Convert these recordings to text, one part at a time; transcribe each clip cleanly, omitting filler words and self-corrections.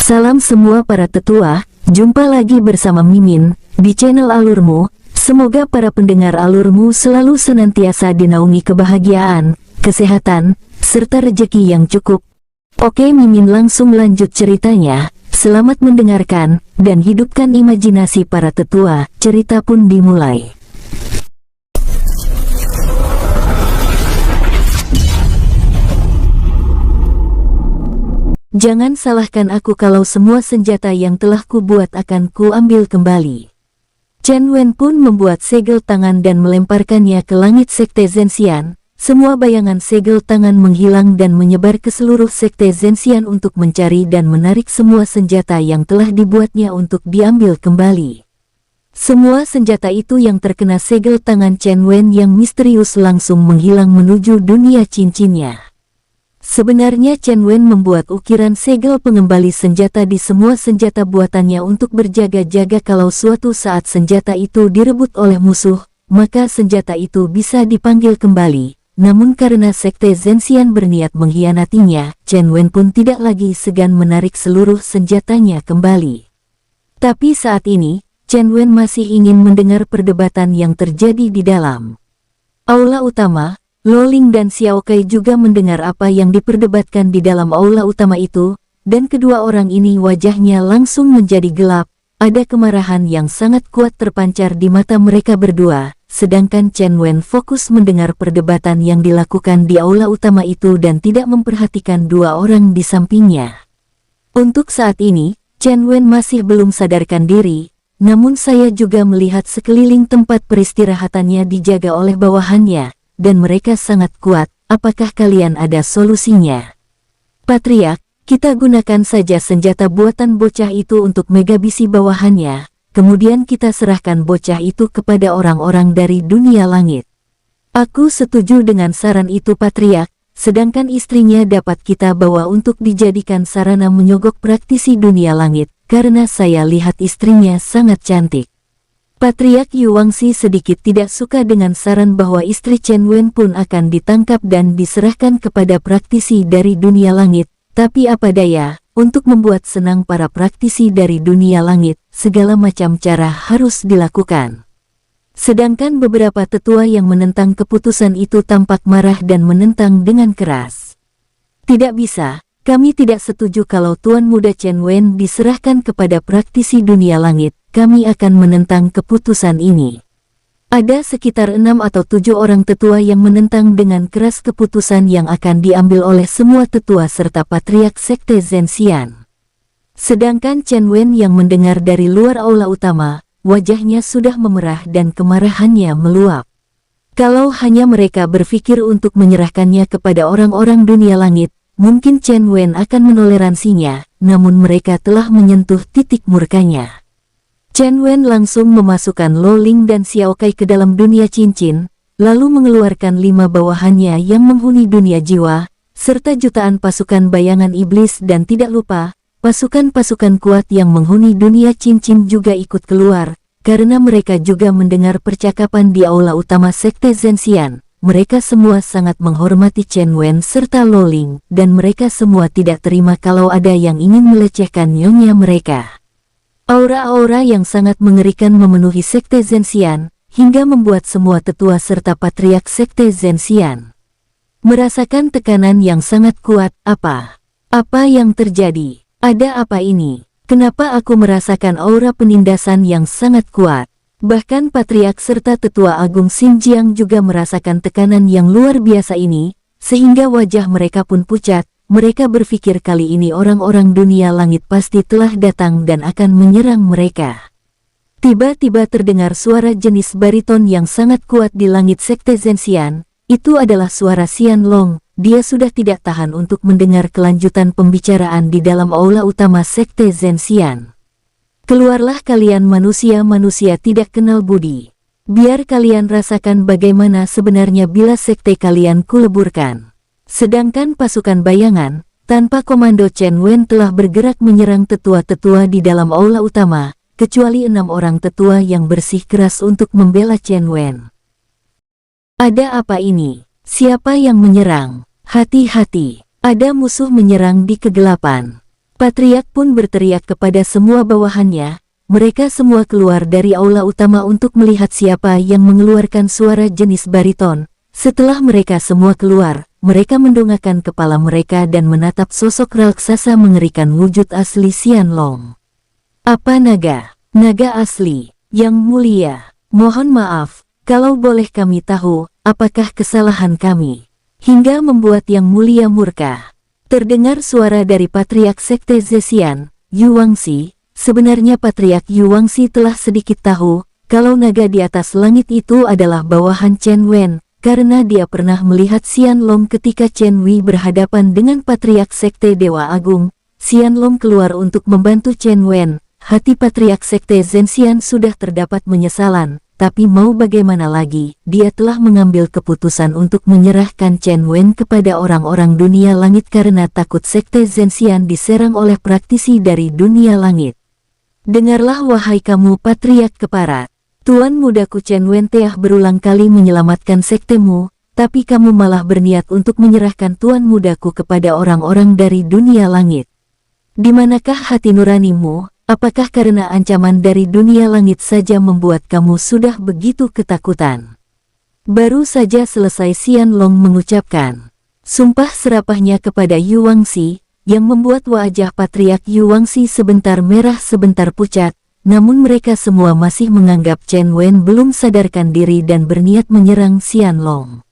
Salam semua para tetua, jumpa lagi bersama Mimin di channel Alurmu. Semoga para pendengar Alurmu selalu senantiasa dinaungi kebahagiaan, kesehatan, serta rezeki yang cukup. Oke, Mimin langsung lanjut ceritanya. Selamat mendengarkan dan hidupkan imajinasi para tetua. Cerita pun dimulai. Jangan salahkan aku kalau semua senjata yang telah kubuat akan kuambil kembali. Chen Wen pun membuat segel tangan dan melemparkannya ke langit sekte Zhenxian. Semua bayangan segel tangan menghilang dan menyebar ke seluruh sekte Zhenxian untuk mencari dan menarik semua senjata yang telah dibuatnya untuk diambil kembali. Semua senjata itu yang terkena segel tangan Chen Wen yang misterius langsung menghilang menuju dunia cincinnya. Sebenarnya Chen Wen membuat ukiran segel pengembali senjata di semua senjata buatannya untuk berjaga-jaga kalau suatu saat senjata itu direbut oleh musuh, maka senjata itu bisa dipanggil kembali. Namun karena sekte Zhenxian berniat mengkhianatinya, Chen Wen pun tidak lagi segan menarik seluruh senjatanya kembali. Tapi saat ini, Chen Wen masih ingin mendengar perdebatan yang terjadi di dalam aula utama. Lo Ling dan Xiao Kai juga mendengar apa yang diperdebatkan di dalam aula utama itu, dan kedua orang ini wajahnya langsung menjadi gelap. Ada kemarahan yang sangat kuat terpancar di mata mereka berdua, sedangkan Chen Wen fokus mendengar perdebatan yang dilakukan di aula utama itu dan tidak memperhatikan dua orang di sampingnya. Untuk saat ini, Chen Wen masih belum sadarkan diri, namun saya juga melihat sekeliling tempat peristirahatannya dijaga oleh bawahannya, dan mereka sangat kuat. Apakah kalian ada solusinya? Patriark, kita gunakan saja senjata buatan bocah itu untuk megabisi bawahannya, kemudian kita serahkan bocah itu kepada orang-orang dari dunia langit. Aku setuju dengan saran itu Patriark, sedangkan istrinya dapat kita bawa untuk dijadikan sarana menyogok praktisi dunia langit, karena saya lihat istrinya sangat cantik. Patriark Yu Wangxi sedikit tidak suka dengan saran bahwa istri Chen Wen pun akan ditangkap dan diserahkan kepada praktisi dari dunia langit, tapi apa daya, untuk membuat senang para praktisi dari dunia langit, segala macam cara harus dilakukan. Sedangkan beberapa tetua yang menentang keputusan itu tampak marah dan menentang dengan keras. Tidak bisa, kami tidak setuju kalau Tuan Muda Chen Wen diserahkan kepada praktisi dunia langit. Kami akan menentang keputusan ini. Ada sekitar 6 atau 7 orang tetua yang menentang dengan keras keputusan yang akan diambil oleh semua tetua serta patriark sekte Zhenxian. Sedangkan Chen Wen yang mendengar dari luar aula utama, wajahnya sudah memerah dan kemarahannya meluap. Kalau hanya mereka berpikir untuk menyerahkannya kepada orang-orang dunia langit, mungkin Chen Wen akan menoleransinya, namun mereka telah menyentuh titik murkanya. Chen Wen langsung memasukkan Lo Ling dan Xiao Kai ke dalam dunia cincin, lalu mengeluarkan 5 bawahannya yang menghuni dunia jiwa, serta jutaan pasukan bayangan iblis dan tidak lupa, pasukan-pasukan kuat yang menghuni dunia cincin juga ikut keluar, karena mereka juga mendengar percakapan di aula utama sekte Zhenxian. Mereka semua sangat menghormati Chen Wen serta Lo Ling, dan mereka semua tidak terima kalau ada yang ingin melecehkan nyonya mereka. Aura-aura yang sangat mengerikan memenuhi sekte Zhenxian, hingga membuat semua tetua serta patriark sekte Zhenxian merasakan tekanan yang sangat kuat. Apa yang terjadi? Ada apa ini? Kenapa aku merasakan aura penindasan yang sangat kuat? Bahkan patriark serta tetua agung Xinjiang juga merasakan tekanan yang luar biasa ini, sehingga wajah mereka pun pucat. Mereka berpikir kali ini orang-orang dunia langit pasti telah datang dan akan menyerang mereka. Tiba-tiba terdengar suara jenis bariton yang sangat kuat di langit sekte Zhenxian. Itu adalah suara Xian Long. Dia sudah tidak tahan untuk mendengar kelanjutan pembicaraan di dalam aula utama sekte Zhenxian. Keluarlah kalian manusia-manusia tidak kenal budi. Biar kalian rasakan bagaimana sebenarnya bila sekte kalian kuleburkan. Sedangkan pasukan bayangan, tanpa komando Chen Wen telah bergerak menyerang tetua-tetua di dalam aula utama, kecuali 6 orang tetua yang bersih keras untuk membela Chen Wen. Ada apa ini? Siapa yang menyerang? Hati-hati, ada musuh menyerang di kegelapan. Patriark pun berteriak kepada semua bawahannya. Mereka semua keluar dari aula utama untuk melihat siapa yang mengeluarkan suara jenis bariton. Setelah mereka semua keluar, mereka mendongakkan kepala mereka dan menatap sosok raksasa mengerikan wujud asli Xianlong. Apa naga? Naga asli, yang mulia. Mohon maaf, kalau boleh kami tahu, apakah kesalahan kami hingga membuat yang mulia murka? Terdengar suara dari Patriark Sekte Zesian, Yu Wangxi. Sebenarnya Patriark Yu Wangxi telah sedikit tahu kalau naga di atas langit itu adalah bawahan Chen Wen, karena dia pernah melihat Xianlong ketika Chen Wei berhadapan dengan Patriark Sekte Dewa Agung. Xianlong keluar untuk membantu Chen Wen. Hati Patriark Sekte Zhenxian sudah terdapat menyesalan, tapi mau bagaimana lagi, dia telah mengambil keputusan untuk menyerahkan Chen Wen kepada orang-orang dunia langit karena takut Sekte Zhenxian diserang oleh praktisi dari dunia langit. Dengarlah wahai kamu Patriark Keparat. Tuan mudaku Chen Wen telah berulang kali menyelamatkan sektemu, tapi kamu malah berniat untuk menyerahkan tuan mudaku kepada orang-orang dari dunia langit. Di manakah hati nuranimu? Apakah karena ancaman dari dunia langit saja membuat kamu sudah begitu ketakutan? Baru saja selesai Xianlong mengucapkan sumpah serapahnya kepada Yu Wangxi, yang membuat wajah Patriark Yu Wangxi sebentar merah sebentar pucat, namun mereka semua masih menganggap Chen Wen belum sadarkan diri dan berniat menyerang Xianlong.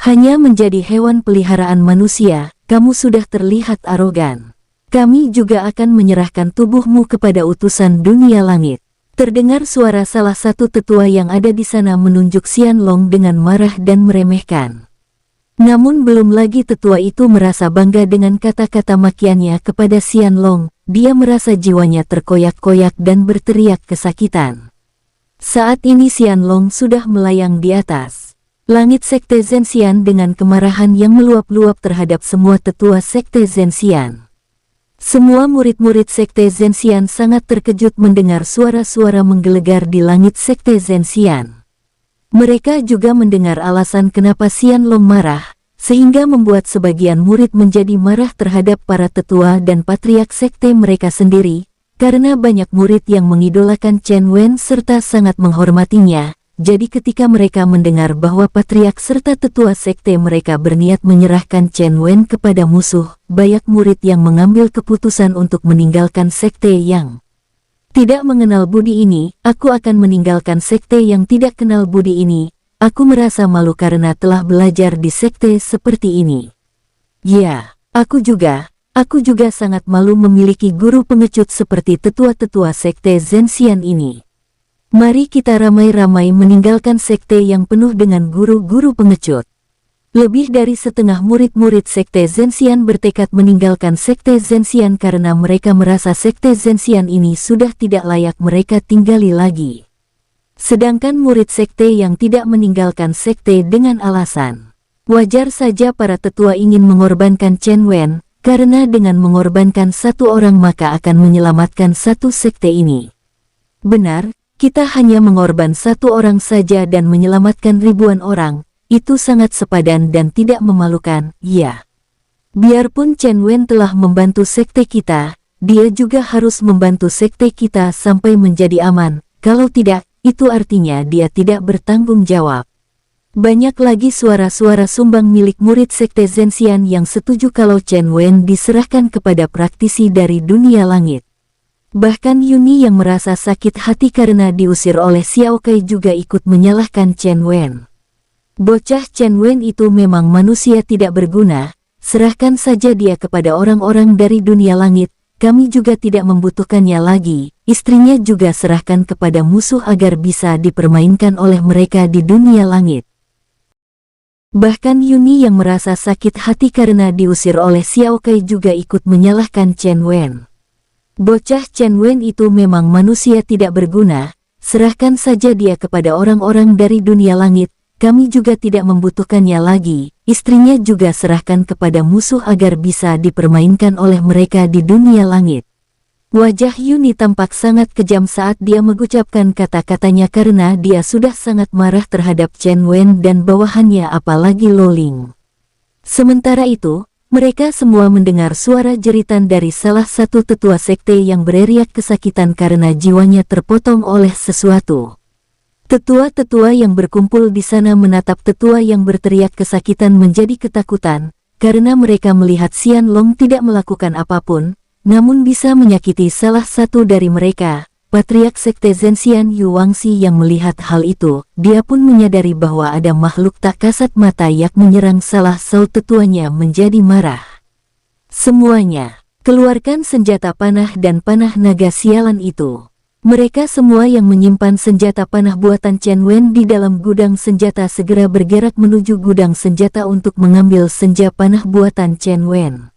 Hanya menjadi hewan peliharaan manusia, kamu sudah terlihat arogan. Kami juga akan menyerahkan tubuhmu kepada utusan dunia langit. Terdengar suara salah satu tetua yang ada di sana menunjuk Xianlong dengan marah dan meremehkan. Namun belum lagi tetua itu merasa bangga dengan kata-kata makiannya kepada Xianlong, dia merasa jiwanya terkoyak-koyak dan berteriak kesakitan. Saat ini Xianlong sudah melayang di atas langit Sekte Zhenxian dengan kemarahan yang meluap-luap terhadap semua tetua Sekte Zhenxian. Semua murid-murid Sekte Zhenxian sangat terkejut mendengar suara-suara menggelegar di langit Sekte Zhenxian. Mereka juga mendengar alasan kenapa Xianlong marah, sehingga membuat sebagian murid menjadi marah terhadap para tetua dan patriark sekte mereka sendiri, karena banyak murid yang mengidolakan Chen Wen serta sangat menghormatinya. Jadi ketika mereka mendengar bahwa patriark serta tetua sekte mereka berniat menyerahkan Chen Wen kepada musuh, banyak murid yang mengambil keputusan untuk meninggalkan sekte yang tidak mengenal budi ini. Aku akan meninggalkan sekte yang tidak kenal budi ini. Aku merasa malu karena telah belajar di sekte seperti ini. Ya, aku juga sangat malu memiliki guru pengecut seperti tetua-tetua sekte Zhenxian ini. Mari kita ramai-ramai meninggalkan sekte yang penuh dengan guru-guru pengecut. Lebih dari setengah murid-murid sekte Zhenxian bertekad meninggalkan sekte Zhenxian karena mereka merasa sekte Zhenxian ini sudah tidak layak mereka tinggali lagi. Sedangkan murid sekte yang tidak meninggalkan sekte dengan alasan wajar saja para tetua ingin mengorbankan Chen Wen, karena dengan mengorbankan satu orang maka akan menyelamatkan satu sekte ini. Benar, kita hanya mengorban satu orang saja dan menyelamatkan ribuan orang, itu sangat sepadan dan tidak memalukan, ya. Biarpun Chen Wen telah membantu sekte kita, dia juga harus membantu sekte kita sampai menjadi aman, kalau tidak, itu artinya dia tidak bertanggung jawab. Banyak lagi suara-suara sumbang milik murid sekte Zhenxian yang setuju kalau Chen Wen diserahkan kepada praktisi dari dunia langit. Bahkan Yuni yang merasa sakit hati karena diusir oleh Xiao Kai juga ikut menyalahkan Chen Wen. Bocah Chen Wen itu memang manusia tidak berguna, serahkan saja dia kepada orang-orang dari dunia langit, kami juga tidak membutuhkannya lagi, istrinya juga serahkan kepada musuh agar bisa dipermainkan oleh mereka di dunia langit. Bahkan Yuni yang merasa sakit hati karena diusir oleh Xiao Kai juga ikut menyalahkan Chen Wen. Bocah Chen Wen itu memang manusia tidak berguna, serahkan saja dia kepada orang-orang dari dunia langit, kami juga tidak membutuhkannya lagi, istrinya juga serahkan kepada musuh agar bisa dipermainkan oleh mereka di dunia langit. Wajah Yuni tampak sangat kejam saat dia mengucapkan kata-katanya karena dia sudah sangat marah terhadap Chen Wen dan bawahannya apalagi Lo Ling. Sementara itu, mereka semua mendengar suara jeritan dari salah satu tetua sekte yang berteriak kesakitan karena jiwanya terpotong oleh sesuatu. Tetua-tetua yang berkumpul di sana menatap tetua yang berteriak kesakitan menjadi ketakutan, karena mereka melihat Xianlong tidak melakukan apapun, namun bisa menyakiti salah satu dari mereka. Patriark Sekte Zhenxian Yu Wangxi yang melihat hal itu, dia pun menyadari bahwa ada makhluk tak kasat mata yang menyerang salah satu tetuanya menjadi marah. Semuanya, keluarkan senjata panah dan panah naga sialan itu. Mereka semua yang menyimpan senjata panah buatan Chen Wen di dalam gudang senjata segera bergerak menuju gudang senjata untuk mengambil senjata panah buatan Chen Wen.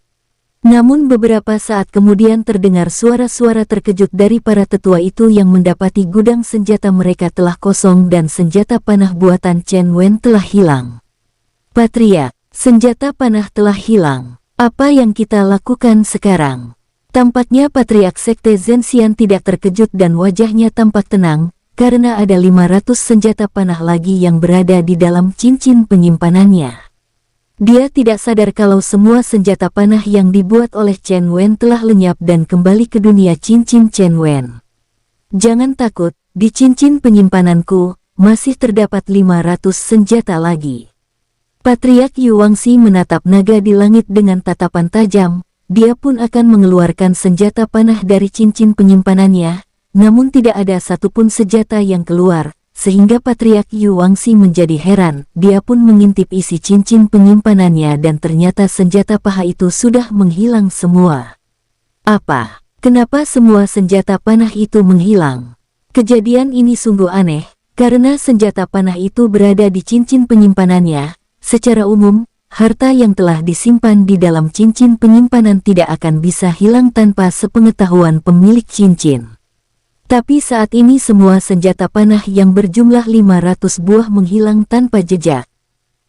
Namun beberapa saat kemudian terdengar suara-suara terkejut dari para tetua itu yang mendapati gudang senjata mereka telah kosong dan senjata panah buatan Chen Wen telah hilang. Patriark, senjata panah telah hilang. Apa yang kita lakukan sekarang? Tampaknya Patriark Sekte Zhenxian tidak terkejut dan wajahnya tampak tenang, karena ada 500 senjata panah lagi yang berada di dalam cincin penyimpanannya. Dia tidak sadar kalau semua senjata panah yang dibuat oleh Chen Wen telah lenyap dan kembali ke dunia cincin Chen Wen. Jangan takut, di cincin penyimpananku, masih terdapat 500 senjata lagi. Patriark Yu Wangxi menatap naga di langit dengan tatapan tajam, dia pun akan mengeluarkan senjata panah dari cincin penyimpanannya, namun tidak ada satupun senjata yang keluar. Sehingga Patriark Yu Wangxi menjadi heran, dia pun mengintip isi cincin penyimpanannya dan ternyata senjata paha itu sudah menghilang semua. Apa? Kenapa semua senjata panah itu menghilang? Kejadian ini sungguh aneh, karena senjata panah itu berada di cincin penyimpanannya. Secara umum, harta yang telah disimpan di dalam cincin penyimpanan tidak akan bisa hilang tanpa sepengetahuan pemilik cincin. Tapi saat ini semua senjata panah yang berjumlah 500 buah menghilang tanpa jejak.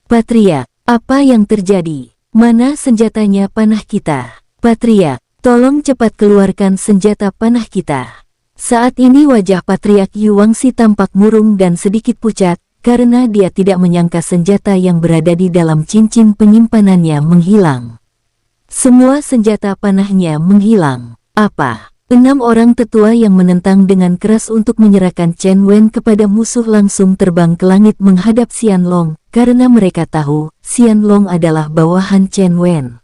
Patriark, apa yang terjadi? Mana senjatanya panah kita? Patriark, tolong cepat keluarkan senjata panah kita. Saat ini wajah Patriark Yu Wangxi tampak murung dan sedikit pucat, karena dia tidak menyangka senjata yang berada di dalam cincin penyimpanannya menghilang. Semua senjata panahnya menghilang. Apa? 6 orang tetua yang menentang dengan keras untuk menyerahkan Chen Wen kepada musuh langsung terbang ke langit menghadap Xianlong, karena mereka tahu Xianlong adalah bawahan Chen Wen.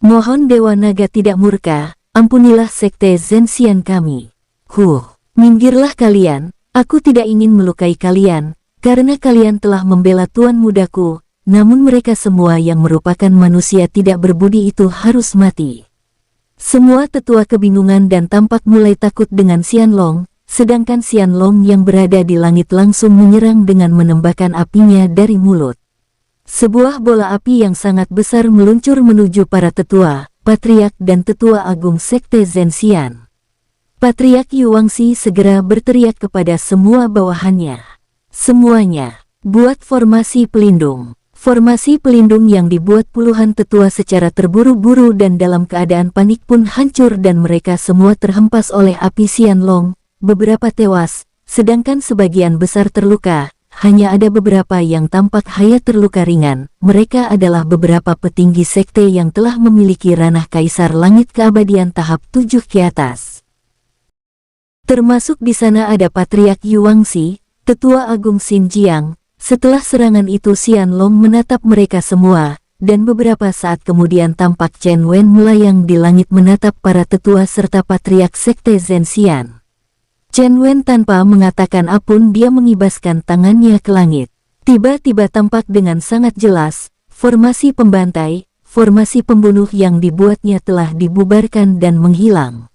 Mohon Dewa Naga tidak murka, ampunilah Sekte Zhenxian kami. Minggirlah kalian, aku tidak ingin melukai kalian, karena kalian telah membela tuan mudaku, namun mereka semua yang merupakan manusia tidak berbudi itu harus mati. Semua tetua kebingungan dan tampak mulai takut dengan Xianlong, sedangkan Xianlong yang berada di langit langsung menyerang dengan menembakkan apinya dari mulut. Sebuah bola api yang sangat besar meluncur menuju para tetua, Patriark dan Tetua Agung Sekte Zhenxian. Patriark Yu Wangxi segera berteriak kepada semua bawahannya. Semuanya, buat formasi pelindung. Formasi pelindung yang dibuat puluhan tetua secara terburu-buru dan dalam keadaan panik pun hancur dan mereka semua terhempas oleh api Xianlong, beberapa tewas, sedangkan sebagian besar terluka, hanya ada beberapa yang tampak hanya terluka ringan. Mereka adalah beberapa petinggi sekte yang telah memiliki ranah Kaisar Langit Keabadian tahap 7 ke atas. Termasuk di sana ada Patriark Yu Wangxi, Tetua Agung Xinjiang. Setelah serangan itu Xianlong menatap mereka semua, dan beberapa saat kemudian tampak Chen Wen melayang di langit menatap para tetua serta Patriark Sekte Zhenxian. Chen Wen tanpa mengatakan apapun dia mengibaskan tangannya ke langit. Tiba-tiba tampak dengan sangat jelas, formasi pembantai, formasi pembunuh yang dibuatnya telah dibubarkan dan menghilang.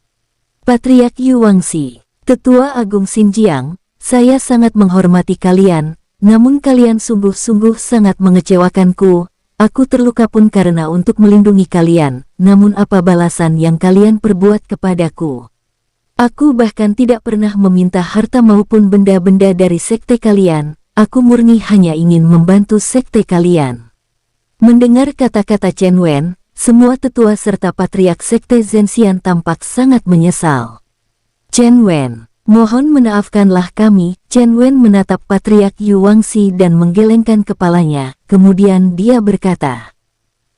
Patriark Yu Wangxi, Tetua Agung Xinjiang, saya sangat menghormati kalian. Namun kalian sungguh-sungguh sangat mengecewakanku, aku terluka pun karena untuk melindungi kalian, namun apa balasan yang kalian perbuat kepadaku? Aku bahkan tidak pernah meminta harta maupun benda-benda dari sekte kalian, aku murni hanya ingin membantu sekte kalian. Mendengar kata-kata Chen Wen, semua tetua serta Patriark Sekte Zhenxian tampak sangat menyesal. Chen Wen, mohon menaafkanlah kami. Chen Wen menatap Patriark Yu Wangxi dan menggelengkan kepalanya, kemudian dia berkata,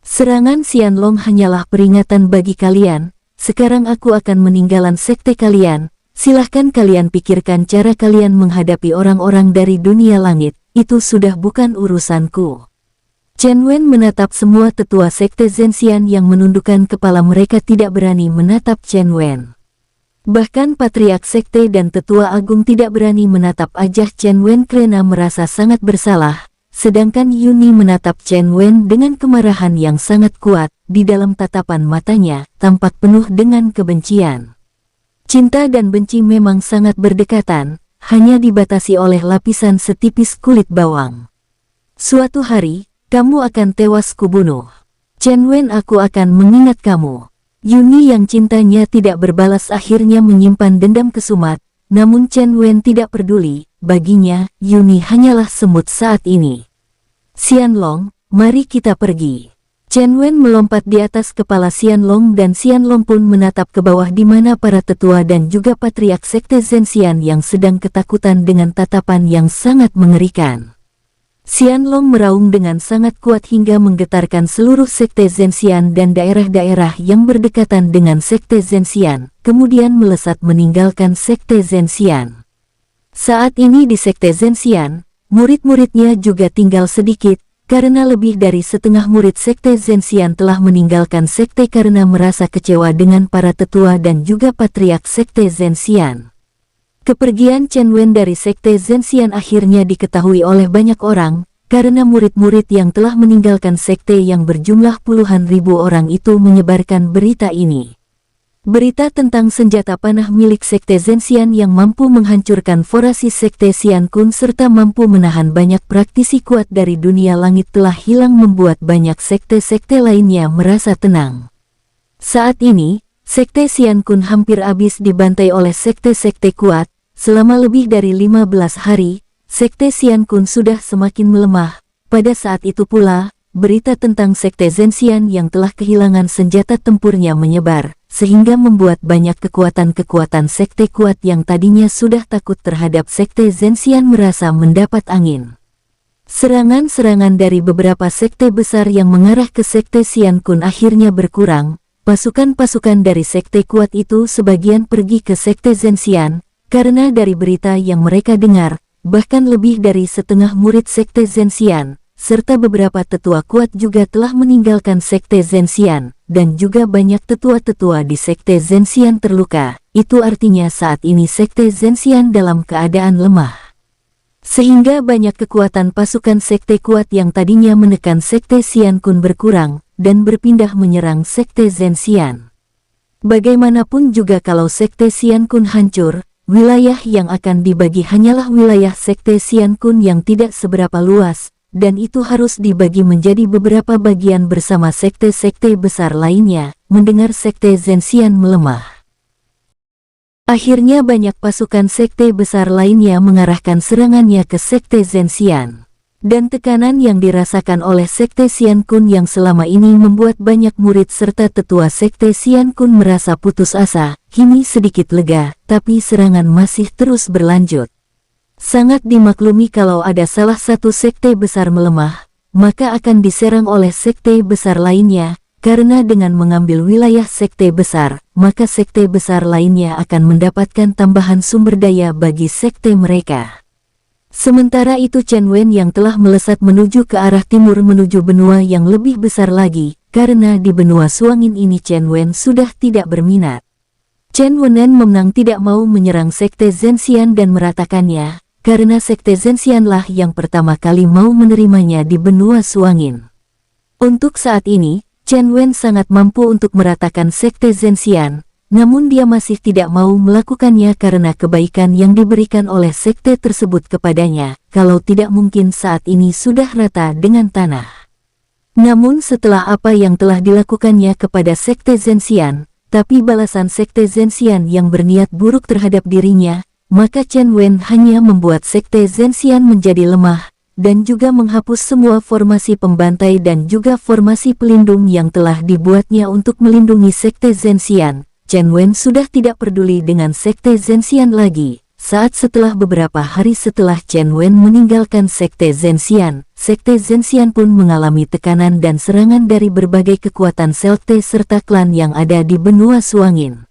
Serangan Xianlong hanyalah peringatan bagi kalian. Sekarang aku akan meninggalkan sekte kalian. Silahkan kalian pikirkan cara kalian menghadapi orang-orang dari dunia langit. Itu sudah bukan urusanku. Chen Wen menatap semua tetua sekte Zhenxian yang menundukkan kepala. Mereka tidak berani menatap Chen Wen. Bahkan patriark sekte dan tetua agung tidak berani menatap wajah Chen Wen karena merasa sangat bersalah. Sedangkan Yuni menatap Chen Wen dengan kemarahan yang sangat kuat. Di dalam tatapan matanya, tampak penuh dengan kebencian. Cinta dan benci memang sangat berdekatan, hanya dibatasi oleh lapisan setipis kulit bawang. Suatu hari, kamu akan tewas kubunuh. Chen Wen, aku akan mengingat kamu. Yuni yang cintanya tidak berbalas akhirnya menyimpan dendam kesumat, namun Chen Wen tidak peduli, baginya, Yuni hanyalah semut saat ini. Xianlong, mari kita pergi. Chen Wen melompat di atas kepala Xianlong dan Xianlong pun menatap ke bawah di mana para tetua dan juga patriark sekte Zhenxian yang sedang ketakutan dengan tatapan yang sangat mengerikan. Xianlong meraung dengan sangat kuat hingga menggetarkan seluruh sekte Zhenxian dan daerah-daerah yang berdekatan dengan sekte Zhenxian, kemudian melesat meninggalkan sekte Zhenxian. Saat ini di sekte Zhenxian, murid-muridnya juga tinggal sedikit, karena lebih dari setengah murid sekte Zhenxian telah meninggalkan sekte karena merasa kecewa dengan para tetua dan juga patriark sekte Zhenxian. Kepergian Chen Wen dari sekte Zhenxian akhirnya diketahui oleh banyak orang, karena murid-murid yang telah meninggalkan sekte yang berjumlah puluhan ribu orang itu menyebarkan berita ini. Berita tentang senjata panah milik sekte Zhenxian yang mampu menghancurkan forasi sekte Xian Kun serta mampu menahan banyak praktisi kuat dari dunia langit telah hilang membuat banyak sekte-sekte lainnya merasa tenang. Saat ini, sekte Xian Kun hampir habis dibantai oleh sekte-sekte kuat. Selama lebih dari 15 hari, sekte Xian Kun sudah semakin melemah. Pada saat itu pula, berita tentang sekte Zhenxian yang telah kehilangan senjata tempurnya menyebar, sehingga membuat banyak kekuatan-kekuatan sekte kuat yang tadinya sudah takut terhadap sekte Zhenxian merasa mendapat angin. Serangan-serangan dari beberapa sekte besar yang mengarah ke sekte Xian Kun akhirnya berkurang. Pasukan-pasukan dari sekte kuat itu sebagian pergi ke sekte Zhenxian, karena dari berita yang mereka dengar, bahkan lebih dari setengah murid sekte Zhenxian, serta beberapa tetua kuat juga telah meninggalkan sekte Zhenxian, dan juga banyak tetua-tetua di sekte Zhenxian terluka. Itu artinya saat ini sekte Zhenxian dalam keadaan lemah. Sehingga banyak kekuatan pasukan sekte kuat yang tadinya menekan sekte Xian Kun berkurang, dan berpindah menyerang sekte Zhenxian. Bagaimanapun juga kalau sekte Xian Kun hancur, wilayah yang akan dibagi hanyalah wilayah sekte Xian Kun yang tidak seberapa luas, dan itu harus dibagi menjadi beberapa bagian bersama sekte-sekte besar lainnya. Mendengar sekte Zhenxian melemah, akhirnya banyak pasukan sekte besar lainnya mengarahkan serangannya ke sekte Zhenxian. Dan tekanan yang dirasakan oleh sekte Xian Kun yang selama ini membuat banyak murid serta tetua sekte Xian Kun merasa putus asa, kini sedikit lega, tapi serangan masih terus berlanjut. Sangat dimaklumi kalau ada salah satu sekte besar melemah, maka akan diserang oleh sekte besar lainnya, karena dengan mengambil wilayah sekte besar, maka sekte besar lainnya akan mendapatkan tambahan sumber daya bagi sekte mereka. Sementara itu Chen Wen yang telah melesat menuju ke arah timur menuju benua yang lebih besar lagi, karena di benua Suangin ini Chen Wen sudah tidak berminat. Chen Wen memang tidak mau menyerang sekte Zhenxian dan meratakannya, karena sekte Zhenxian lah yang pertama kali mau menerimanya di benua Suangin. Untuk saat ini, Chen Wen sangat mampu untuk meratakan sekte Zhenxian, namun dia masih tidak mau melakukannya karena kebaikan yang diberikan oleh sekte tersebut kepadanya, kalau tidak mungkin saat ini sudah rata dengan tanah. Namun setelah apa yang telah dilakukannya kepada sekte Zhenxian, tapi balasan sekte Zhenxian yang berniat buruk terhadap dirinya, maka Chen Wen hanya membuat sekte Zhenxian menjadi lemah, dan juga menghapus semua formasi pembantai dan juga formasi pelindung yang telah dibuatnya untuk melindungi sekte Zhenxian. Chen Wen sudah tidak peduli dengan sekte Zhenxian lagi. setelah beberapa hari setelah Chen Wen meninggalkan Sekte Zhenxian pun mengalami tekanan dan serangan dari berbagai kekuatan sekte serta klan yang ada di benua Suangin.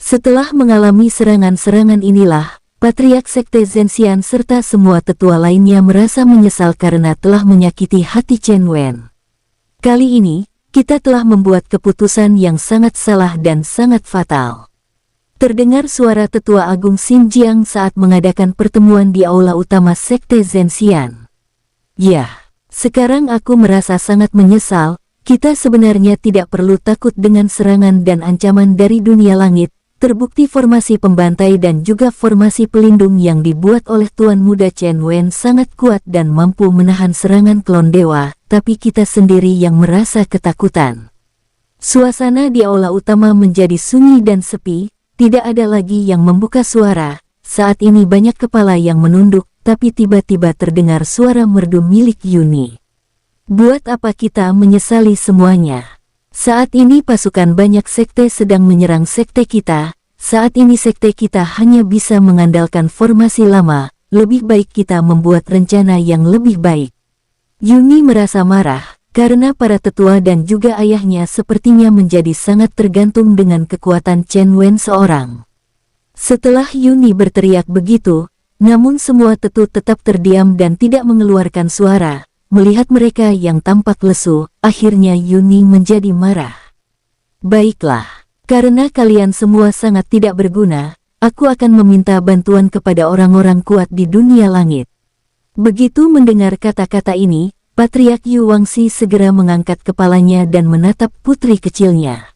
Setelah mengalami serangan-serangan inilah, Patriark Sekte Zhenxian serta semua tetua lainnya merasa menyesal karena telah menyakiti hati Chen Wen. Kali ini, kita telah membuat keputusan yang sangat salah dan sangat fatal. Terdengar suara Tetua Agung Xinjiang saat mengadakan pertemuan di aula utama Sekte Zhenxian. Ya, sekarang aku merasa sangat menyesal. Kita sebenarnya tidak perlu takut dengan serangan dan ancaman dari dunia langit. Terbukti formasi pembantai dan juga formasi pelindung yang dibuat oleh Tuan Muda Chen Wen sangat kuat dan mampu menahan serangan klon dewa, tapi kita sendiri yang merasa ketakutan. Suasana di aula utama menjadi sunyi dan sepi. Tidak ada lagi yang membuka suara. Saat ini banyak kepala yang menunduk, tapi tiba-tiba terdengar suara merdu milik Yuni. Buat apa kita menyesali semuanya? Saat ini pasukan banyak sekte sedang menyerang sekte kita. Saat ini sekte kita hanya bisa mengandalkan formasi lama. Lebih baik kita membuat rencana yang lebih baik. Yuni merasa marah, karena para tetua dan juga ayahnya sepertinya menjadi sangat tergantung dengan kekuatan Chen Wen seorang. Setelah Yuni berteriak begitu, namun semua tetua tetap terdiam dan tidak mengeluarkan suara. Melihat mereka yang tampak lesu, akhirnya Yuni menjadi marah. Baiklah, karena kalian semua sangat tidak berguna, aku akan meminta bantuan kepada orang-orang kuat di dunia langit. Begitu mendengar kata-kata ini, Patriark Yu Wangxi segera mengangkat kepalanya dan menatap putri kecilnya.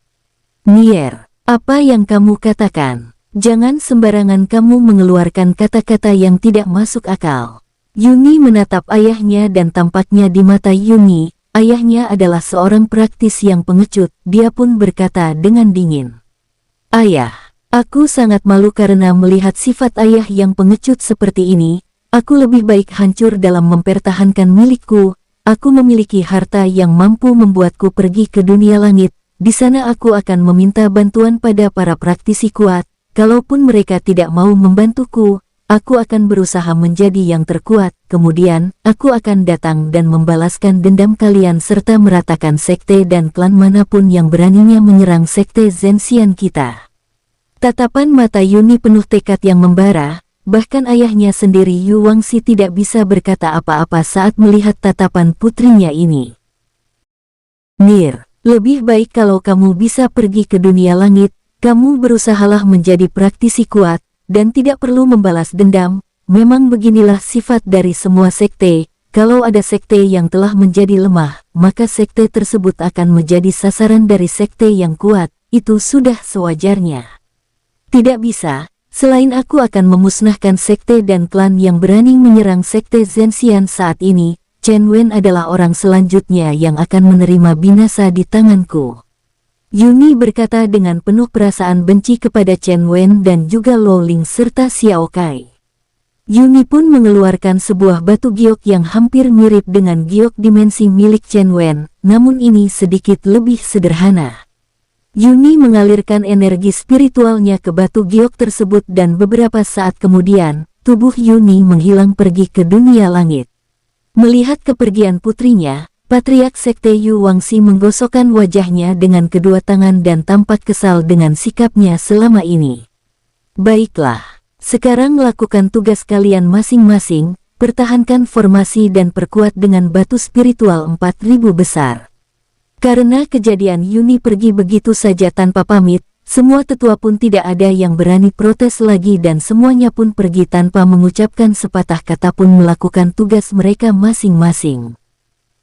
Nier, apa yang kamu katakan? Jangan sembarangan kamu mengeluarkan kata-kata yang tidak masuk akal. Yuni menatap ayahnya dan tampaknya di mata Yuni, ayahnya adalah seorang praktis yang pengecut. Dia pun berkata dengan dingin. Ayah, aku sangat malu karena melihat sifat ayah yang pengecut seperti ini. Aku lebih baik hancur dalam mempertahankan milikku. Aku memiliki harta yang mampu membuatku pergi ke dunia langit. Di sana aku akan meminta bantuan pada para praktisi kuat. Kalaupun mereka tidak mau membantuku, aku akan berusaha menjadi yang terkuat. Kemudian, aku akan datang dan membalaskan dendam kalian serta meratakan sekte dan klan manapun yang beraninya menyerang Sekte Zhenxian kita. Tatapan mata Yuni penuh tekad yang membara. Bahkan ayahnya sendiri Yu Wangxi tidak bisa berkata apa-apa saat melihat tatapan putrinya ini. Nier, lebih baik kalau kamu bisa pergi ke dunia langit, kamu berusahalah menjadi praktisi kuat, dan tidak perlu membalas dendam. Memang beginilah sifat dari semua sekte, kalau ada sekte yang telah menjadi lemah, maka sekte tersebut akan menjadi sasaran dari sekte yang kuat, itu sudah sewajarnya. Tidak bisa. Selain aku akan memusnahkan sekte dan klan yang berani menyerang Sekte Zhenxian saat ini, Chen Wen adalah orang selanjutnya yang akan menerima binasa di tanganku. Yuni berkata dengan penuh perasaan benci kepada Chen Wen dan juga Lo Ling serta Xiao Kai. Yuni pun mengeluarkan sebuah batu giok yang hampir mirip dengan giok dimensi milik Chen Wen, namun ini sedikit lebih sederhana. Yuni mengalirkan energi spiritualnya ke batu giok tersebut dan beberapa saat kemudian, tubuh Yuni menghilang pergi ke dunia langit. Melihat kepergian putrinya, Patriark Sekte Yu Wangxi menggosokkan wajahnya dengan kedua tangan dan tampak kesal dengan sikapnya selama ini. Baiklah, sekarang lakukan tugas kalian masing-masing, pertahankan formasi dan perkuat dengan batu spiritual 4000 besar. Karena kejadian Yuni pergi begitu saja tanpa pamit, semua tetua pun tidak ada yang berani protes lagi dan semuanya pun pergi tanpa mengucapkan sepatah kata pun melakukan tugas mereka masing-masing.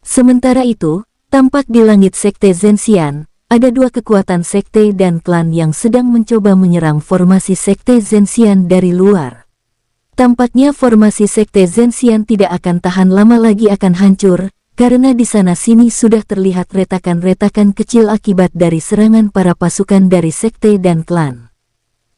Sementara itu, tampak di langit Sekte Zhenxian, ada dua kekuatan sekte dan klan yang sedang mencoba menyerang formasi Sekte Zhenxian dari luar. Tampaknya formasi Sekte Zhenxian tidak akan tahan lama lagi akan hancur, karena di sana-sini sudah terlihat retakan-retakan kecil akibat dari serangan para pasukan dari sekte dan klan.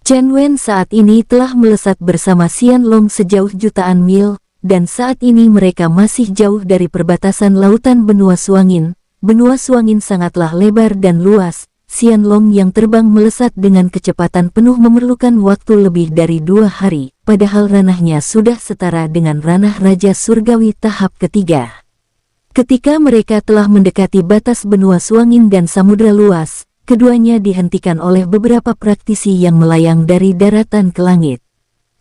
Chen Wen saat ini telah melesat bersama Xian Long sejauh jutaan mil, dan saat ini mereka masih jauh dari perbatasan lautan benua Suangin. Benua Suangin sangatlah lebar dan luas, Xianlong yang terbang melesat dengan kecepatan penuh memerlukan waktu lebih dari 2 hari, padahal ranahnya sudah setara dengan ranah Raja Surgawi tahap ketiga. Ketika mereka telah mendekati batas benua Suangin dan samudra luas, keduanya dihentikan oleh beberapa praktisi yang melayang dari daratan ke langit.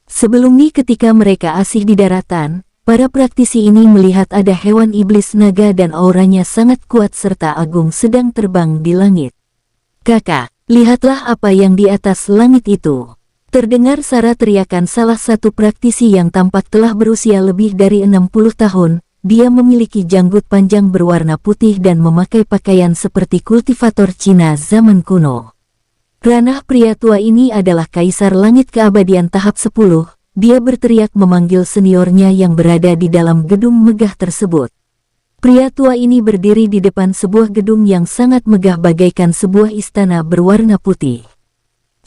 Sebelumnya ketika mereka asih di daratan, para praktisi ini melihat ada hewan iblis naga dan auranya sangat kuat serta agung sedang terbang di langit. "Kakak, lihatlah apa yang di atas langit itu." Terdengar suara teriakan salah satu praktisi yang tampak telah berusia lebih dari 60 tahun. Dia memiliki janggut panjang berwarna putih dan memakai pakaian seperti kultivator Cina zaman kuno. Ranah pria tua ini adalah Kaisar Langit Keabadian tahap 10. Dia berteriak memanggil seniornya yang berada di dalam gedung megah tersebut. Pria tua ini berdiri di depan sebuah gedung yang sangat megah bagaikan sebuah istana berwarna putih.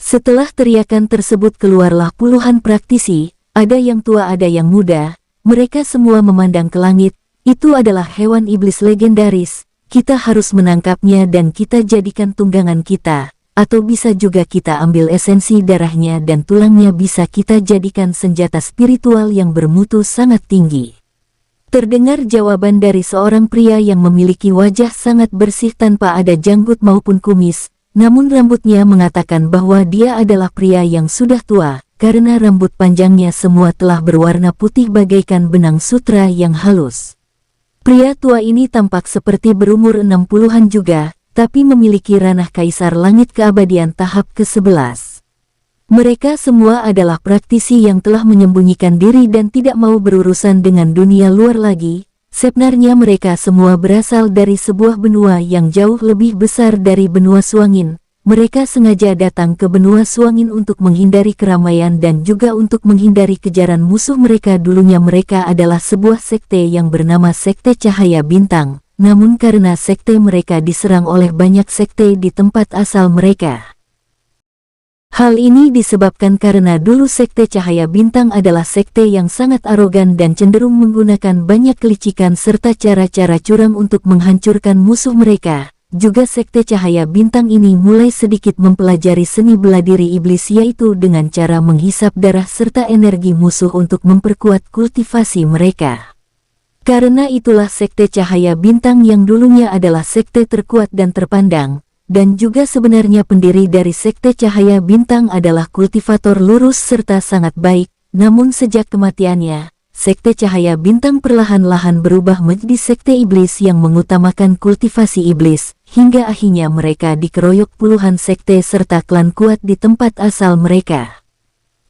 Setelah teriakan tersebut keluarlah puluhan praktisi, ada yang tua ada yang muda, mereka semua memandang ke langit. Itu adalah hewan iblis legendaris, kita harus menangkapnya dan kita jadikan tunggangan kita, atau bisa juga kita ambil esensi darahnya dan tulangnya bisa kita jadikan senjata spiritual yang bermutu sangat tinggi. Terdengar jawaban dari seorang pria yang memiliki wajah sangat bersih tanpa ada janggut maupun kumis, namun rambutnya mengatakan bahwa dia adalah pria yang sudah tua, karena rambut panjangnya semua telah berwarna putih bagaikan benang sutra yang halus. Pria tua ini tampak seperti berumur 60-an juga, tapi memiliki ranah Kaisar Langit Keabadian tahap ke-11. Mereka semua adalah praktisi yang telah menyembunyikan diri dan tidak mau berurusan dengan dunia luar lagi. Sebenarnya mereka semua berasal dari sebuah benua yang jauh lebih besar dari benua Suangin. Mereka sengaja datang ke benua Suangin untuk menghindari keramaian dan juga untuk menghindari kejaran musuh mereka. Dulunya mereka adalah sebuah sekte yang bernama Sekte Cahaya Bintang. Namun karena sekte mereka diserang oleh banyak sekte di tempat asal mereka. Hal ini disebabkan karena dulu Sekte Cahaya Bintang adalah sekte yang sangat arogan dan cenderung menggunakan banyak kelicikan serta cara-cara curang untuk menghancurkan musuh mereka. Juga Sekte Cahaya Bintang ini mulai sedikit mempelajari seni bela diri iblis, yaitu dengan cara menghisap darah serta energi musuh untuk memperkuat kultivasi mereka. Karena itulah Sekte Cahaya Bintang yang dulunya adalah sekte terkuat dan terpandang. Dan juga sebenarnya pendiri dari Sekte Cahaya Bintang adalah kultivator lurus serta sangat baik, namun sejak kematiannya, Sekte Cahaya Bintang perlahan-lahan berubah menjadi sekte iblis yang mengutamakan kultivasi iblis, hingga akhirnya mereka dikeroyok puluhan sekte serta klan kuat di tempat asal mereka.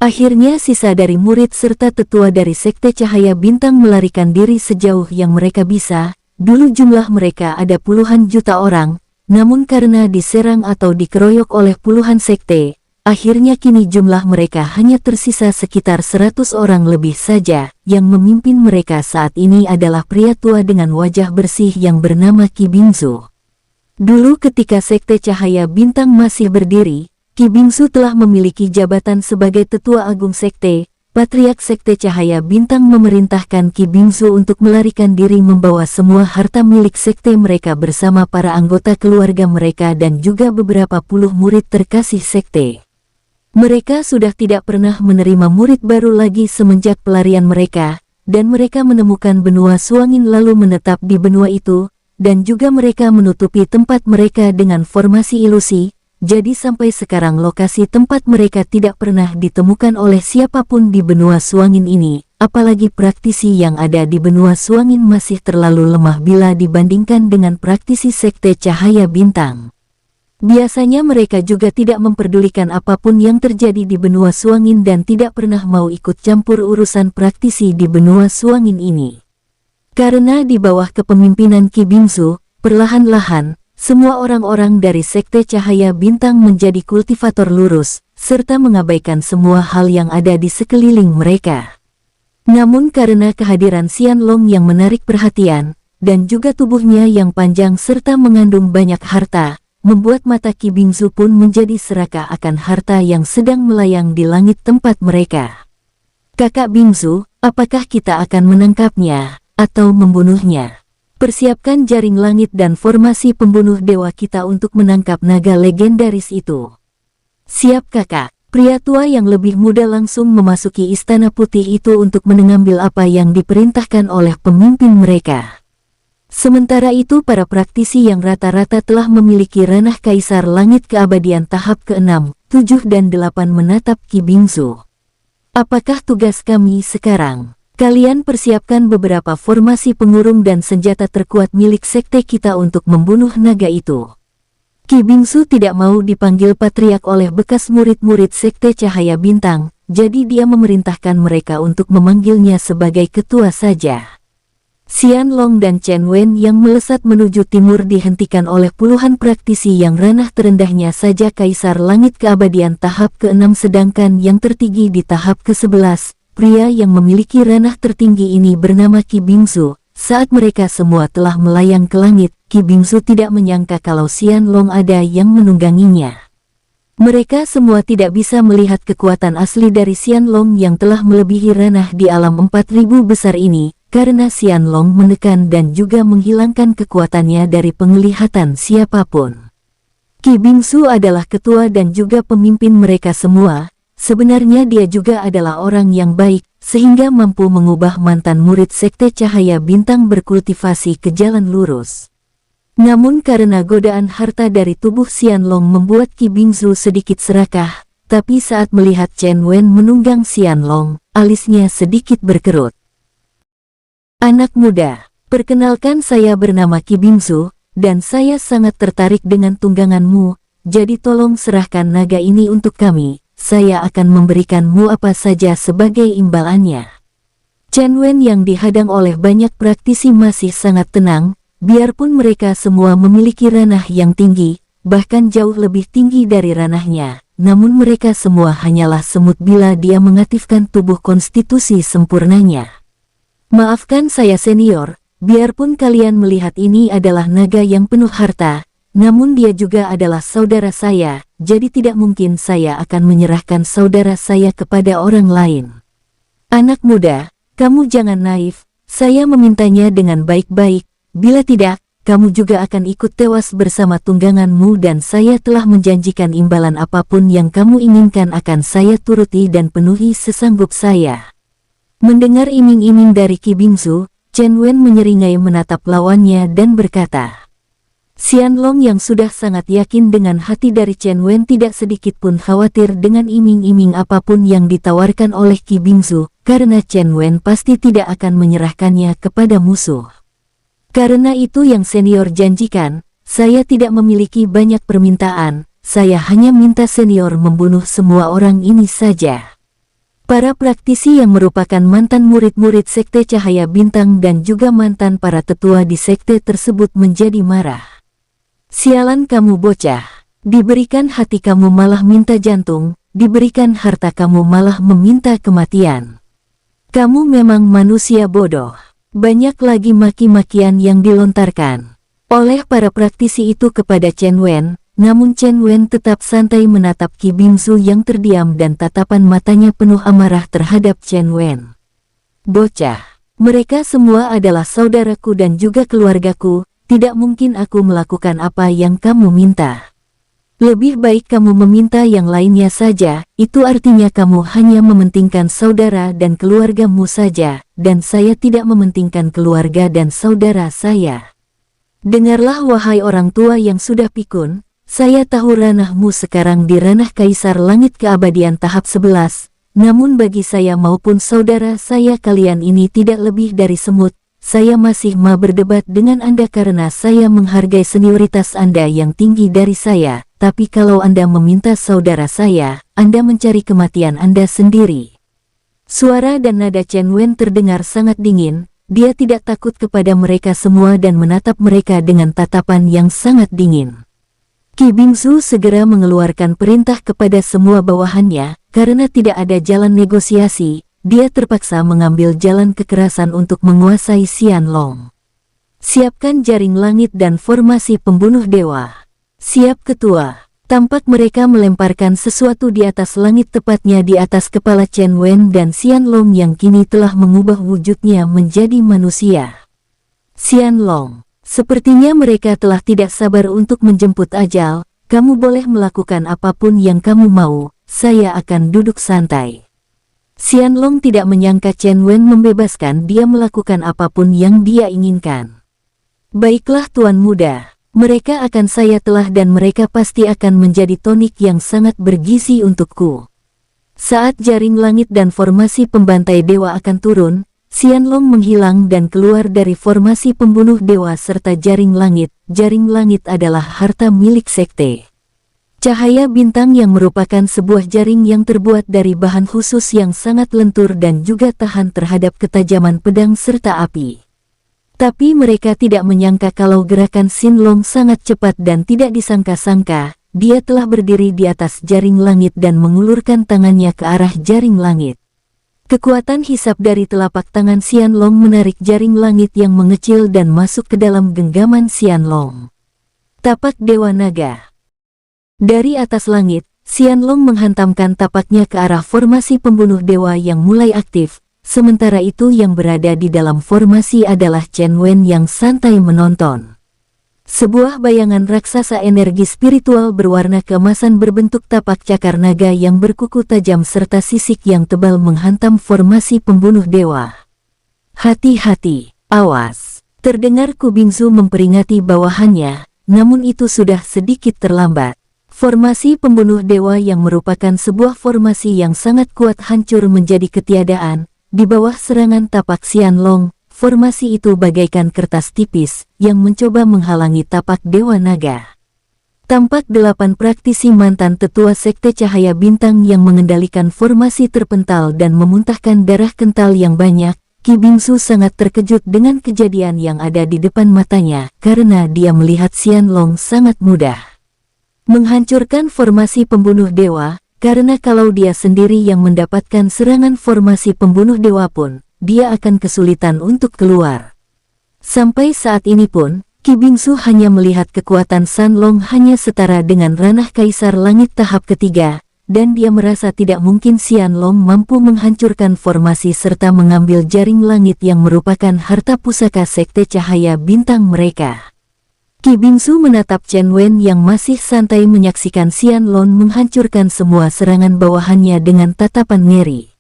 Akhirnya sisa dari murid serta tetua dari Sekte Cahaya Bintang melarikan diri sejauh yang mereka bisa. Dulu jumlah mereka ada puluhan juta orang, namun karena diserang atau dikeroyok oleh puluhan sekte, akhirnya kini jumlah mereka hanya tersisa sekitar 100 orang lebih saja. Yang memimpin mereka saat ini adalah pria tua dengan wajah bersih yang bernama Qi Bingzu. Dulu ketika Sekte Cahaya Bintang masih berdiri, Qi Bingzu telah memiliki jabatan sebagai tetua agung sekte. Patriark Sekte Cahaya Bintang memerintahkan Qi Bingzu untuk melarikan diri membawa semua harta milik sekte mereka bersama para anggota keluarga mereka dan juga beberapa puluh murid terkasih sekte. Mereka sudah tidak pernah menerima murid baru lagi semenjak pelarian mereka, dan mereka menemukan benua Suangin lalu menetap di benua itu, dan juga mereka menutupi tempat mereka dengan formasi ilusi. Jadi sampai sekarang lokasi tempat mereka tidak pernah ditemukan oleh siapapun di benua Suangin ini, apalagi praktisi yang ada di benua Suangin masih terlalu lemah bila dibandingkan dengan praktisi Sekte Cahaya Bintang. Biasanya mereka juga tidak memperdulikan apapun yang terjadi di benua Suangin dan tidak pernah mau ikut campur urusan praktisi di benua Suangin ini. Karena di bawah kepemimpinan Qi Bingzu, perlahan-lahan, semua orang-orang dari Sekte Cahaya Bintang menjadi kultivator lurus, serta mengabaikan semua hal yang ada di sekeliling mereka. Namun karena kehadiran Xianlong yang menarik perhatian, dan juga tubuhnya yang panjang serta mengandung banyak harta, membuat mata Qi Bingzu pun menjadi serakah akan harta yang sedang melayang di langit tempat mereka. "Kakak Bingzu, apakah kita akan menangkapnya, atau membunuhnya?" Persiapkan jaring langit dan formasi pembunuh dewa kita untuk menangkap naga legendaris itu. Siap kakak. Pria tua yang lebih muda langsung memasuki istana putih itu untuk mengambil apa yang diperintahkan oleh pemimpin mereka. Sementara itu para praktisi yang rata-rata telah memiliki ranah Kaisar Langit Keabadian tahap ke-6, 7 dan 8 menatap Qi Bingsu. Apakah tugas kami sekarang? Kalian persiapkan beberapa formasi pengurung dan senjata terkuat milik sekte kita untuk membunuh naga itu. Qi Bingsu tidak mau dipanggil patriark oleh bekas murid-murid sekte Cahaya Bintang, jadi dia memerintahkan mereka untuk memanggilnya sebagai ketua saja. Xianlong dan Chen Wen yang melesat menuju timur dihentikan oleh puluhan praktisi yang ranah terendahnya saja Kaisar Langit Keabadian tahap ke-6 sedangkan yang tertinggi di tahap ke-11. Pria yang memiliki ranah tertinggi ini bernama Qi Bingsu. Saat mereka semua telah melayang ke langit, Qi Bingsu tidak menyangka kalau Xianlong ada yang menungganginya. Mereka semua tidak bisa melihat kekuatan asli dari Xianlong yang telah melebihi ranah di alam 4000 besar ini, karena Xianlong menekan dan juga menghilangkan kekuatannya dari penglihatan siapapun. Qi Bingsu adalah ketua dan juga pemimpin mereka semua. Sebenarnya dia juga adalah orang yang baik, sehingga mampu mengubah mantan murid sekte Cahaya Bintang berkultivasi ke jalan lurus. Namun karena godaan harta dari tubuh Xianlong membuat Qi Bingsu sedikit serakah, tapi saat melihat Chen Wen menunggang Xianlong, alisnya sedikit berkerut. Anak muda, perkenalkan saya bernama Qi Bingsu, dan saya sangat tertarik dengan tungganganmu, jadi tolong serahkan naga ini untuk kami. Saya akan memberikanmu apa saja sebagai imbalannya. Chen Wen yang dihadang oleh banyak praktisi masih sangat tenang, biarpun mereka semua memiliki ranah yang tinggi, bahkan jauh lebih tinggi dari ranahnya, namun mereka semua hanyalah semut bila dia mengaktifkan tubuh konstitusi sempurnanya. Maafkan saya senior, biarpun kalian melihat ini adalah naga yang penuh harta, namun dia juga adalah saudara saya, jadi tidak mungkin saya akan menyerahkan saudara saya kepada orang lain. Anak muda, kamu jangan naif, saya memintanya dengan baik-baik, bila tidak, kamu juga akan ikut tewas bersama tungganganmu dan saya telah menjanjikan imbalan apapun yang kamu inginkan akan saya turuti dan penuhi sesanggup saya. Mendengar iming-iming dari Qi Bingsu, Chen Wen menyeringai menatap lawannya dan berkata, Xianlong yang sudah sangat yakin dengan hati dari Chen Wen tidak sedikit pun khawatir dengan iming-iming apapun yang ditawarkan oleh Qi Bingsu, karena Chen Wen pasti tidak akan menyerahkannya kepada musuh. Karena itu yang senior janjikan, saya tidak memiliki banyak permintaan, saya hanya minta senior membunuh semua orang ini saja. Para praktisi yang merupakan mantan murid-murid sekte Cahaya Bintang dan juga mantan para tetua di sekte tersebut menjadi marah. Sialan kamu bocah, diberikan hati kamu malah minta jantung, diberikan harta kamu malah meminta kematian. Kamu memang manusia bodoh. Banyak lagi maki-makian yang dilontarkan oleh para praktisi itu kepada Chen Wen, namun Chen Wen tetap santai menatap Qi Bingsu yang terdiam dan tatapan matanya penuh amarah terhadap Chen Wen. Bocah, mereka semua adalah saudaraku dan juga keluargaku. Tidak mungkin aku melakukan apa yang kamu minta. Lebih baik kamu meminta yang lainnya saja, itu artinya kamu hanya mementingkan saudara dan keluargamu saja, dan saya tidak mementingkan keluarga dan saudara saya. Dengarlah wahai orang tua yang sudah pikun, saya tahu ranahmu sekarang di ranah Kaisar Langit Keabadian tahap 11, namun bagi saya maupun saudara saya kalian ini tidak lebih dari semut. Saya masih mau berdebat dengan Anda karena saya menghargai senioritas Anda yang tinggi dari saya, tapi kalau Anda meminta saudara saya, Anda mencari kematian Anda sendiri. Suara dan nada Chen Wen terdengar sangat dingin, dia tidak takut kepada mereka semua dan menatap mereka dengan tatapan yang sangat dingin. Qi Bingsu segera mengeluarkan perintah kepada semua bawahannya, karena tidak ada jalan negosiasi. Dia terpaksa mengambil jalan kekerasan untuk menguasai Xianlong. Siapkan jaring langit dan formasi pembunuh dewa. Siap ketua. Tampak mereka melemparkan sesuatu di atas langit tepatnya di atas kepala Chen Wen dan Xianlong yang kini telah mengubah wujudnya menjadi manusia. Xianlong, sepertinya mereka telah tidak sabar untuk menjemput ajal. Kamu boleh melakukan apapun yang kamu mau, saya akan duduk santai. Xianlong tidak menyangka Chen Wen membebaskan dia melakukan apapun yang dia inginkan. Baiklah Tuan Muda, mereka akan saya telah dan mereka pasti akan menjadi tonik yang sangat bergizi untukku. Saat jaring langit dan formasi pembantai dewa akan turun, Xianlong menghilang dan keluar dari formasi pembunuh dewa serta jaring langit. Jaring langit adalah harta milik sekte. Cahaya bintang yang merupakan sebuah jaring yang terbuat dari bahan khusus yang sangat lentur dan juga tahan terhadap ketajaman pedang serta api. Tapi mereka tidak menyangka kalau gerakan Xianlong sangat cepat dan tidak disangka-sangka. Dia telah berdiri di atas jaring langit dan mengulurkan tangannya ke arah jaring langit. Kekuatan hisap dari telapak tangan Xianlong menarik jaring langit yang mengecil dan masuk ke dalam genggaman Xianlong. Tapak Dewa Naga. Dari atas langit, Xianlong menghantamkan tapaknya ke arah formasi pembunuh dewa yang mulai aktif, sementara itu yang berada di dalam formasi adalah Chen Wen yang santai menonton. Sebuah bayangan raksasa energi spiritual berwarna keemasan berbentuk tapak cakar naga yang berkuku tajam serta sisik yang tebal menghantam formasi pembunuh dewa. Hati-hati, awas! Terdengar Ku Bingzu memperingati bawahannya, namun itu sudah sedikit terlambat. Formasi pembunuh dewa yang merupakan sebuah formasi yang sangat kuat hancur menjadi ketiadaan, di bawah serangan tapak Xianlong. Formasi itu bagaikan kertas tipis yang mencoba menghalangi tapak Dewa Naga. Tampak 8 praktisi mantan tetua Sekte Cahaya Bintang yang mengendalikan formasi terpental dan memuntahkan darah kental yang banyak. Ki Bingzu sangat terkejut dengan kejadian yang ada di depan matanya karena dia melihat Xianlong sangat mudah menghancurkan formasi pembunuh dewa, karena kalau dia sendiri yang mendapatkan serangan formasi pembunuh dewa pun, dia akan kesulitan untuk keluar. Sampai saat ini pun, Ki Bingzu hanya melihat kekuatan Xianlong hanya setara dengan ranah Kaisar Langit tahap ketiga, dan dia merasa tidak mungkin Xianlong mampu menghancurkan formasi serta mengambil jaring langit yang merupakan harta pusaka Sekte Cahaya Bintang mereka. Ki Bingzu menatap Chen Wen yang masih santai menyaksikan Xianlong menghancurkan semua serangan bawahannya dengan tatapan ngeri.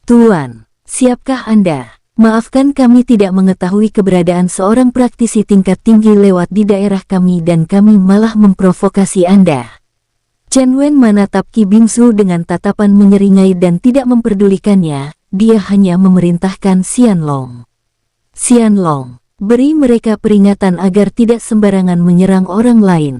Tuan, siapkah Anda? Maafkan kami tidak mengetahui keberadaan seorang praktisi tingkat tinggi lewat di daerah kami dan kami malah memprovokasi Anda. Chen Wen menatap Ki Bingzu dengan tatapan menyeringai dan tidak memperdulikannya, dia hanya memerintahkan Xianlong. Xianlong, beri mereka peringatan agar tidak sembarangan menyerang orang lain.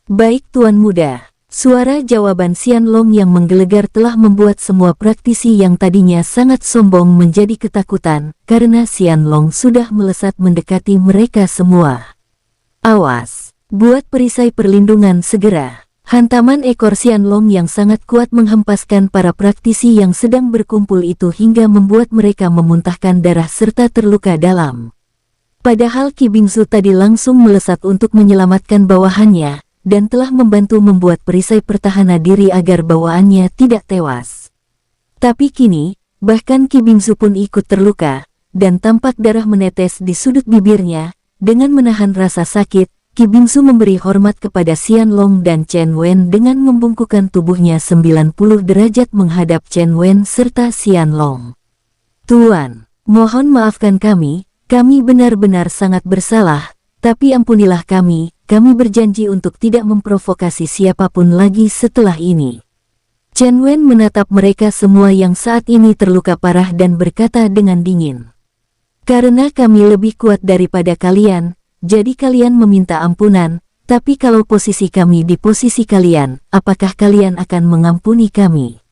Baik Tuan Muda. Suara jawaban Xianlong yang menggelegar telah membuat semua praktisi yang tadinya sangat sombong menjadi ketakutan, karena Xianlong sudah melesat mendekati mereka semua. Awas! Buat perisai perlindungan segera. Hantaman ekor Xianlong yang sangat kuat menghempaskan para praktisi yang sedang berkumpul itu hingga membuat mereka memuntahkan darah serta terluka dalam. Padahal Ki Bingzu tadi langsung melesat untuk menyelamatkan bawahannya, dan telah membantu membuat perisai pertahanan diri agar bawaannya tidak tewas. Tapi kini, bahkan Ki Bingzu pun ikut terluka, dan tampak darah menetes di sudut bibirnya. Dengan menahan rasa sakit, Ki Bingzu memberi hormat kepada Xianlong dan Chen Wen dengan membungkukkan tubuhnya 90 derajat menghadap Chen Wen serta Xianlong. Tuan, mohon maafkan kami benar-benar sangat bersalah, tapi ampunilah kami berjanji untuk tidak memprovokasi siapapun lagi setelah ini. Chen Wen menatap mereka semua yang saat ini terluka parah dan berkata dengan dingin. Karena kami lebih kuat daripada kalian, jadi kalian meminta ampunan, tapi kalau posisi kami di posisi kalian, apakah kalian akan mengampuni kami?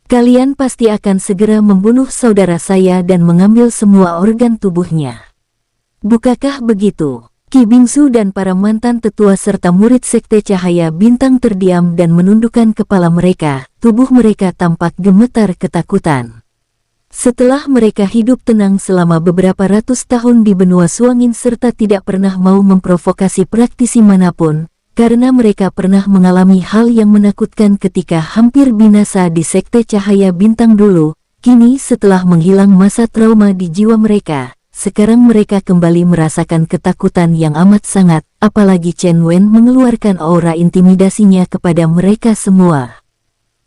Kalian pasti akan segera membunuh saudara saya dan mengambil semua organ tubuhnya. Bukankah begitu? Ki Bingzu dan para mantan tetua serta murid Sekte Cahaya Bintang terdiam dan menundukkan kepala mereka, tubuh mereka tampak gemetar ketakutan. Setelah mereka hidup tenang selama beberapa ratus tahun di benua Suangin serta tidak pernah mau memprovokasi praktisi manapun, karena mereka pernah mengalami hal yang menakutkan ketika hampir binasa di Sekte Cahaya Bintang dulu, kini setelah menghilang masa trauma di jiwa mereka, sekarang mereka kembali merasakan ketakutan yang amat sangat, apalagi Chen Wen mengeluarkan aura intimidasinya kepada mereka semua.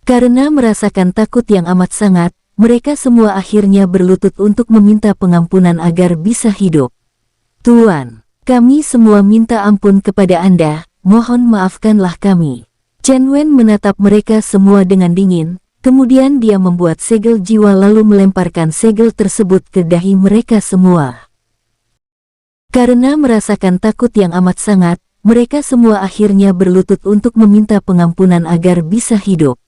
Karena merasakan takut yang amat sangat, mereka semua akhirnya berlutut untuk meminta pengampunan agar bisa hidup. Tuan, kami semua minta ampun kepada Anda, mohon maafkanlah kami. Chen Wen menatap mereka semua dengan dingin. Kemudian dia membuat segel jiwa lalu melemparkan segel tersebut ke dahi mereka semua. Karena merasakan takut yang amat sangat, mereka semua akhirnya berlutut untuk meminta pengampunan agar bisa hidup.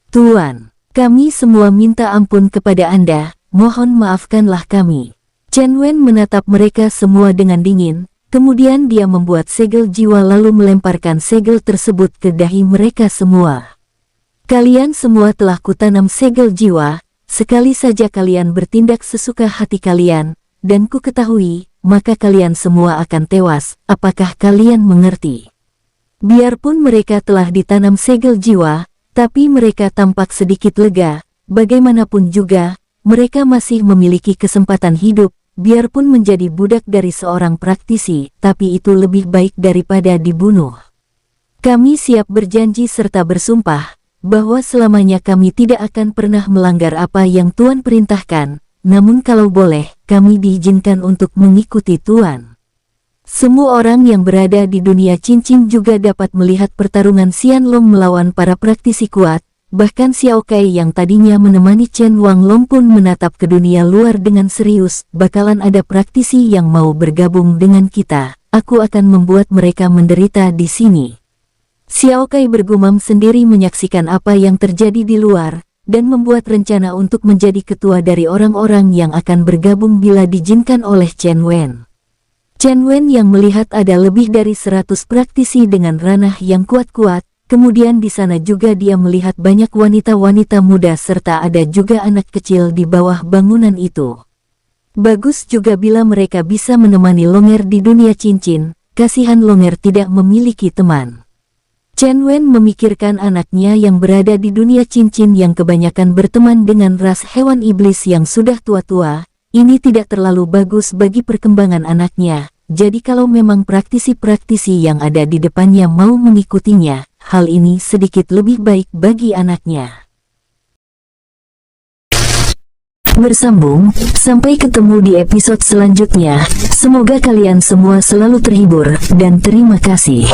Tuan, kami semua minta ampun kepada Anda, mohon maafkanlah kami. Chen Wen menatap mereka semua dengan dingin, kemudian dia membuat segel jiwa lalu melemparkan segel tersebut ke dahi mereka semua. Kalian semua telah kutanam segel jiwa, sekali saja kalian bertindak sesuka hati kalian, dan ku ketahui, maka kalian semua akan tewas, apakah kalian mengerti? Biarpun mereka telah ditanam segel jiwa, tapi mereka tampak sedikit lega, bagaimanapun juga, mereka masih memiliki kesempatan hidup, biarpun menjadi budak dari seorang praktisi, tapi itu lebih baik daripada dibunuh. Kami siap berjanji serta bersumpah, bahwa selamanya kami tidak akan pernah melanggar apa yang Tuan perintahkan, namun kalau boleh, kami diizinkan untuk mengikuti Tuan. Semua orang yang berada di dunia cincin juga dapat melihat pertarungan Xian Long melawan para praktisi kuat, bahkan Xiao Kai yang tadinya menemani Chen Wanglong pun menatap ke dunia luar dengan serius, bakalan ada praktisi yang mau bergabung dengan kita, aku akan membuat mereka menderita di sini. Xiao Kai bergumam sendiri menyaksikan apa yang terjadi di luar, dan membuat rencana untuk menjadi ketua dari orang-orang yang akan bergabung bila diizinkan oleh Chen Wen. Chen Wen yang melihat ada lebih dari 100 praktisi dengan ranah yang kuat-kuat, kemudian di sana juga dia melihat banyak wanita-wanita muda serta ada juga anak kecil di bawah bangunan itu. Bagus juga bila mereka bisa menemani Longer di dunia cincin, kasihan Longer tidak memiliki teman. Chen Wen memikirkan anaknya yang berada di dunia cincin yang kebanyakan berteman dengan ras hewan iblis yang sudah tua-tua, ini tidak terlalu bagus bagi perkembangan anaknya, jadi kalau memang praktisi-praktisi yang ada di depannya mau mengikutinya, hal ini sedikit lebih baik bagi anaknya. Bersambung, sampai ketemu di episode selanjutnya, semoga kalian semua selalu terhibur, dan terima kasih.